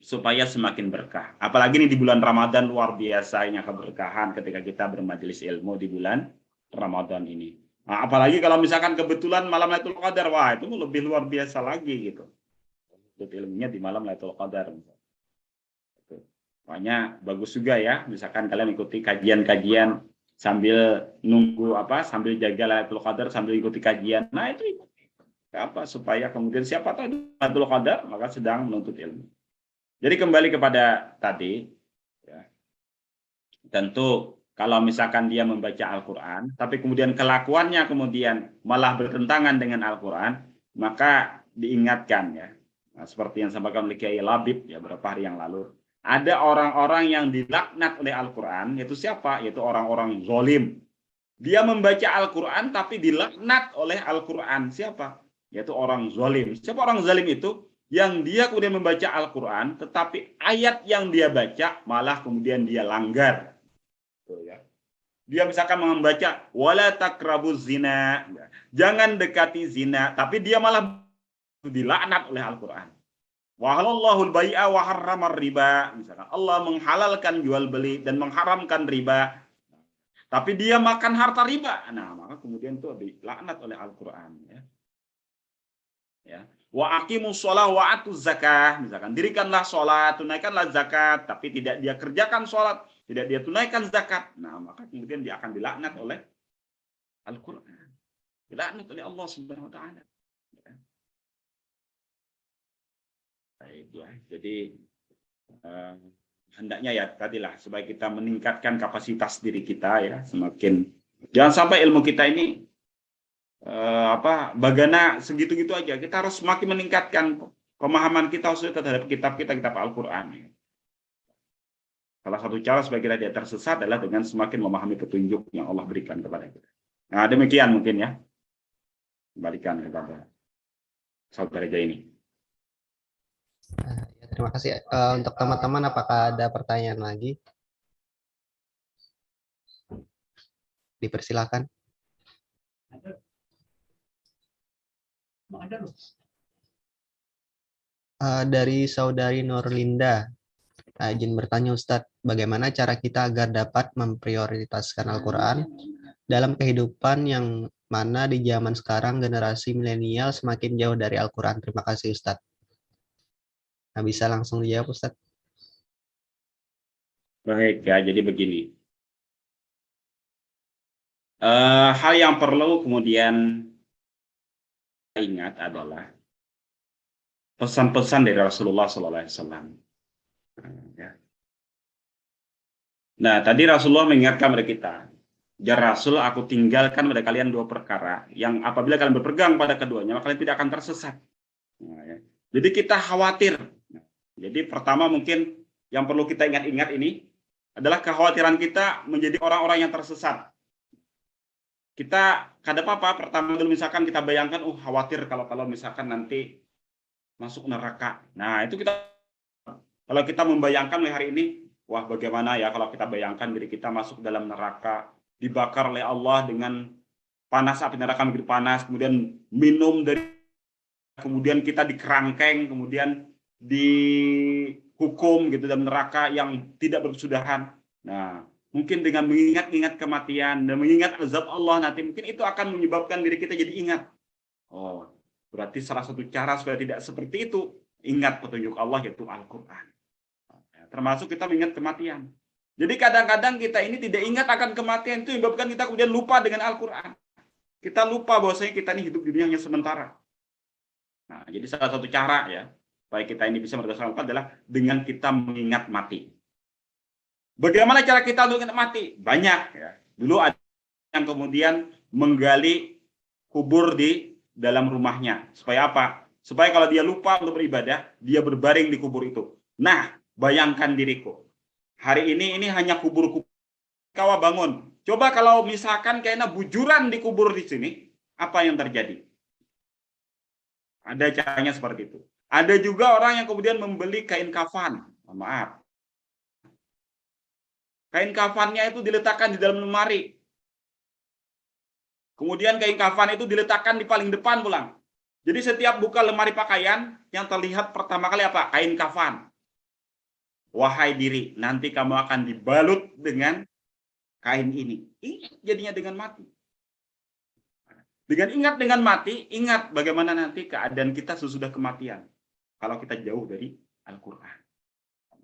supaya semakin berkah. Apalagi ini di bulan Ramadan luar biasanya keberkahan ketika kita bermajelis ilmu di bulan Ramadan ini. Nah, apalagi kalau misalkan kebetulan malam Lailatul Qadar, wah itu lebih luar biasa lagi gitu. Untuk ilmunya di malam Lailatul Qadar. Makanya bagus juga ya, misalkan kalian ikuti kajian-kajian sambil nunggu sambil jaga Lailatul Qadar, sambil ikuti kajian. Nah, itu supaya kemudian siapa tahu Lailatul Qadar maka sedang menuntut ilmu. Jadi kembali kepada tadi, ya, tentu kalau misalkan dia membaca Al-Quran, tapi kemudian kelakuannya kemudian malah bertentangan dengan Al-Quran, maka diingatkan ya. Nah, seperti yang disampaikan oleh Kiai Labib ya beberapa hari yang lalu. Ada orang-orang yang dilaknat oleh Al-Quran, yaitu siapa? Yaitu orang-orang zalim. Dia membaca Al-Quran tapi dilaknat oleh Al-Quran. Siapa? Yaitu orang zalim. Siapa orang zalim itu? Yang dia kemudian membaca Al-Quran, tetapi ayat yang dia baca malah kemudian dia langgar. Dia misalkan membaca wala taqrabuz zina, jangan dekati zina, tapi dia malah dilaknat oleh Al-Quran. Wa halallahul bai'a wa harramar riba, misalkan Allah menghalalkan jual beli dan mengharamkan riba, tapi dia makan harta riba. Nah, maka kemudian itu dilaknat oleh Al-Quran ya. Wa aqimus shalah wa atuz zakah, misalkan dirikanlah sholat, tunaikanlah zakat, tapi tidak dia kerjakan sholat, tidak dia tunaikan zakat. Nah, maka kemudian dia akan dilaknat oleh Al-Quran, dilaknat oleh Allah Subhanahu wa taala. Baik ya. Jadi hendaknya ya tadilah supaya kita meningkatkan kapasitas diri kita ya, semakin jangan sampai ilmu kita ini bagana segitu-gitu aja. Kita harus semakin meningkatkan pemahaman kita khususnya terhadap kitab Al-Quran. Salah satu cara supaya kita tidak tersesat adalah dengan semakin memahami petunjuk yang Allah berikan kepada kita. Nah, demikian mungkin ya. Kembalikan kepada saudara ini. Ya, terima kasih. Untuk teman-teman, apakah ada pertanyaan lagi? Dipersilakan. Dari saudari Nurlinda, izin bertanya Ustadz, bagaimana cara kita agar dapat memprioritaskan Al-Quran dalam kehidupan yang mana di zaman sekarang generasi milenial semakin jauh dari Al-Quran? Terima kasih Ustadz. Nah, bisa langsung dijawab Ustadz. Baik ya, jadi begini. Hal yang perlu kemudian ingat adalah pesan-pesan dari Rasulullah SAW. Nah, tadi Rasulullah mengingatkan kepada kita, ya Rasul, aku tinggalkan pada kalian dua perkara yang apabila kalian berpegang pada keduanya, maka kalian tidak akan tersesat. Nah, ya. Jadi kita khawatir. Jadi pertama mungkin yang perlu kita ingat-ingat ini adalah kekhawatiran kita menjadi orang-orang yang tersesat. Kita kadang pertama dulu misalkan kita bayangkan, khawatir kalau misalkan nanti masuk neraka. Nah, itu kalau kita membayangkan hari ini, wah bagaimana ya kalau kita bayangkan diri kita masuk dalam neraka, dibakar oleh Allah dengan panas, api neraka begitu panas, kemudian minum kemudian kita dikerangkeng, kemudian dihukum gitu dalam neraka yang tidak berkesudahan. Nah, mungkin dengan mengingat-ingat kematian dan mengingat azab Allah nanti, mungkin itu akan menyebabkan diri kita jadi ingat. Oh, berarti salah satu cara supaya tidak seperti itu, ingat petunjuk Allah yaitu Al-Quran. Termasuk kita mengingat kematian. Jadi kadang-kadang kita ini tidak ingat akan kematian, itu menyebabkan kita kemudian lupa dengan Al-Quran. Kita lupa bahwasanya kita ini hidup di dunia hanya sementara. Nah, jadi salah satu cara ya, supaya kita ini bisa berdasarkan Al-Quran adalah dengan kita mengingat mati. Bagaimana cara kita untuk ingat mati? Banyak ya. Dulu ada yang kemudian menggali kubur di dalam rumahnya. Supaya apa? Supaya kalau dia lupa untuk beribadah, dia berbaring di kubur itu. Nah, bayangkan diriku. Hari ini hanya kubur-kubur. Kau bangun. Coba kalau misalkan kayaknya bujuran di kubur di sini, apa yang terjadi? Ada caranya seperti itu. Ada juga orang yang kemudian membeli kain kafan. Maaf. Kain kafannya itu diletakkan di dalam lemari. Kemudian kain kafan itu diletakkan di paling depan pulang. Jadi setiap buka lemari pakaian, yang terlihat pertama kali apa? Kain kafan. Wahai diri, nanti kamu akan dibalut dengan kain ini. Ingat jadinya dengan mati. Dengan ingat dengan mati, ingat bagaimana nanti keadaan kita sesudah kematian. Kalau kita jauh dari Al-Quran.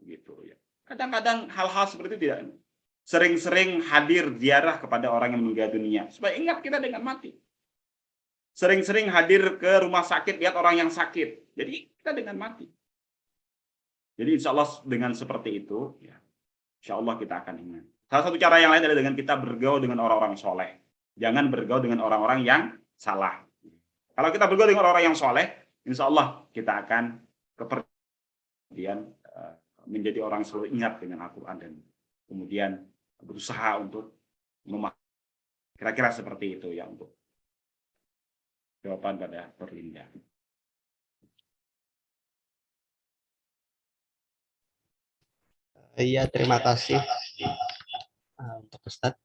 Gitu ya. Kadang-kadang hal-hal seperti itu tidak. Sering-sering hadir ziarah kepada orang yang meninggal dunia supaya ingat kita dengan mati. Sering-sering hadir ke rumah sakit lihat orang yang sakit. Jadi kita dengan mati. Jadi insya Allah dengan seperti itu, ya, insya Allah kita akan ingat. Salah satu cara yang lain adalah dengan kita bergaul dengan orang-orang soleh. Jangan bergaul dengan orang-orang yang salah. Kalau kita bergaul dengan orang-orang yang soleh, insya Allah kita akan kemudian menjadi orang selalu ingat dengan Al-Quran dan kemudian berusaha untuk memahami. Kira-kira seperti itu ya untuk jawaban pada Perlinda. Iya, terima kasih untuk Ustadz.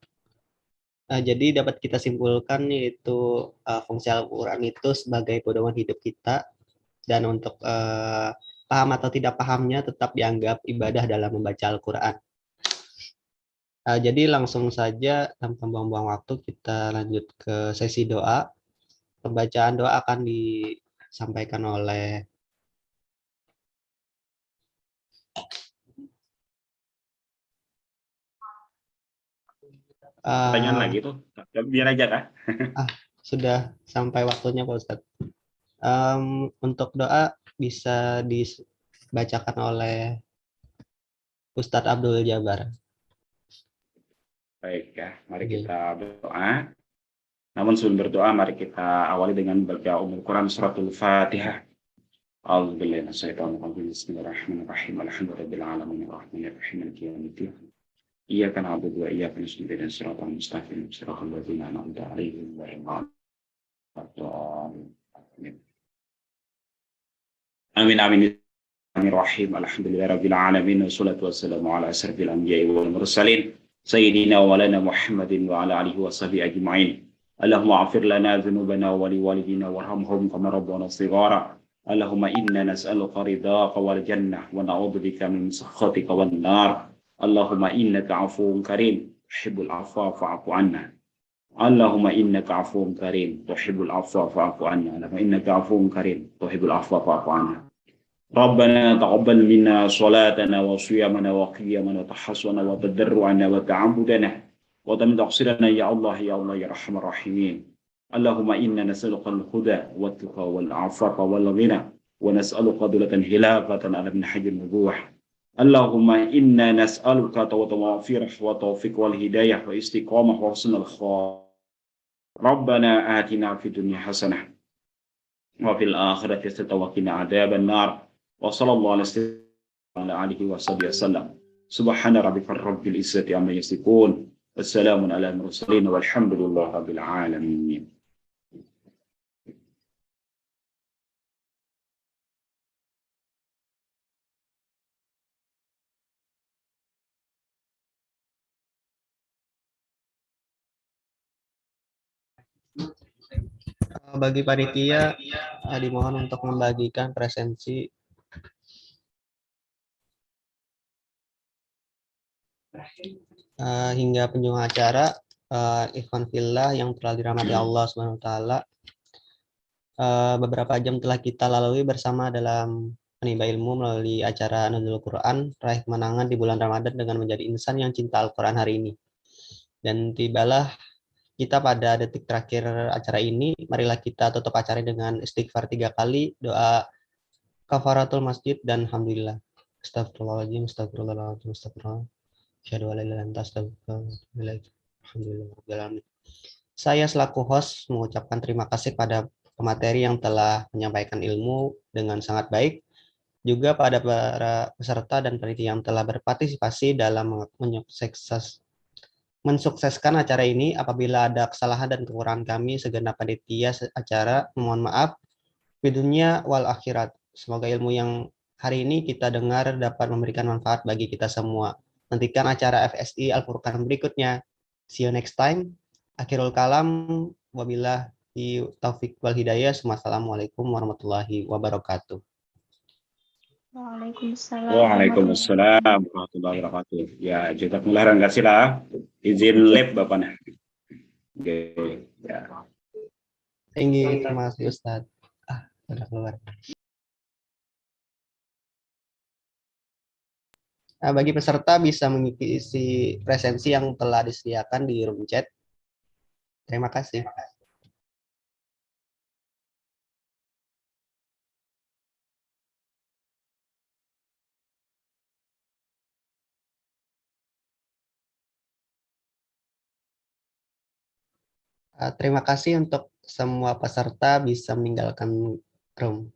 Jadi dapat kita simpulkan yaitu fungsi Al-Quran itu sebagai pedoman hidup kita, dan untuk paham atau tidak pahamnya tetap dianggap ibadah dalam membaca Al-Quran. Jadi langsung saja tanpa buang-buang waktu kita lanjut ke sesi doa. Pembacaan doa akan disampaikan oleh Pertanyaan lagi tuh, biar aja kah? Sudah sampai waktunya Pak Ustadz. Untuk doa bisa dibacakan oleh Ustadz Abdul Jabar. Baik ya, mari kita berdoa. Namun sebelum berdoa, mari kita awali dengan membaca Quran suratul Fatihah. A'udzubillahi minasyaitonir rajim. Bismillahirrahmanirrahim. Alhamdulillahirabbil alamin arrahmanir rahim maliki yaumiddin. Iyyaka na'budu wa iyyaka nasta'in ihdinas siratal mustaqim siratal ladzina an'amta 'alaihim ghairil maghdubi 'alaihim. Amin amin. Bismillahirrahmanirrahim. Alhamdulillahirabbil alamin wassalatu wassalamu ala asyrafil anbiya'i wal mursalin sayyidina wa lana Muhammadin wa ala alihi wa sahbihi ajma'in. Allahumma 'afir lana dzunubana wa liwalidina warhamhum kama rabbana shighara. Allahumma inna nas'aluka ridhaka wal jannah wa na'udzubika min sakhatika wan nar. Allahumma innaka 'afuwwun karim tuhibbul 'afwa fa'fu 'anna. Allahumma innaka 'afuwwun karim tuhibbul 'afwa fa'fu 'anna. Allahumma innaka 'afuwwun karim tuhibbul 'afwa fa'fu 'anna. Rabbana taqabbal minna salatana wa siyamana wa qiyamana wa tahassunana wa tadarru'ana wa ta'abbudana wa tamid taqsirana ya Allah ya rahman rahimin. Allahumma inna nas'aluka al-huda wa tuqa wal 'afafa wal ghina wa nas'aluka dulatan hilafatan ala min hajjil nubuwah. Allahumma inna nas'aluka tawfiq wa tawfiq wal hidayah wa istiqamah wa husnul khawat. Rabbana atina fid dunya hasanah wa fil akhirati hasanah wa qina adzaban nar. Wa sallallahu alaihi wa sallam. Subhana rabbika rabbil izzati amma yasifun. Wassalamun ala mursalin walhamdulillahi rabbil alamin. Bagi panitia dimohon untuk membagikan presensi. Hingga penghujung acara, ikhwan fillah yang telah dirahmati Allah Subhanahu wa taala, beberapa jam telah kita lalui bersama dalam menimba ilmu melalui acara Nuzul Quran, raih kemenangan di bulan Ramadan dengan menjadi insan yang cinta Al-Quran hari ini. Dan tibalah kita pada detik terakhir acara ini. Marilah kita tutup acara dengan istighfar 3 kali, doa kafaratul masjid, dan alhamdulillah. Astagfirullahaladzim, astagfirullahaladzim, astagfirullah. Asyhadu an la ilaha illallah, astagfirullah. Alhamdulillah. Saya selaku host mengucapkan terima kasih pada pemateri yang telah menyampaikan ilmu dengan sangat baik, juga pada para peserta dan panitia yang telah berpartisipasi dalam mensukseskan acara ini. Apabila ada kesalahan dan kekurangan kami segenap panitia acara, mohon maaf di dunia wal akhirat. Semoga ilmu yang hari ini kita dengar dapat memberikan manfaat bagi kita semua. Nantikan acara FSI Al-Furqan berikutnya. See you next time. Akhirul kalam, wabillahi taufik wal hidayah. Wassalamualaikum warahmatullahi wabarakatuh. Waalaikumsalam. Waalaikumsalam warahmatullahi wabarakatuh. Ya, jazakumullah khairan katsiran. Izin lab Bapak nah. Oke, ya. Terima kasih Ustaz. Udah keluar. Bagi peserta bisa mengisi presensi yang telah disediakan di room chat. Terima kasih. Terima kasih untuk semua peserta bisa meninggalkan room.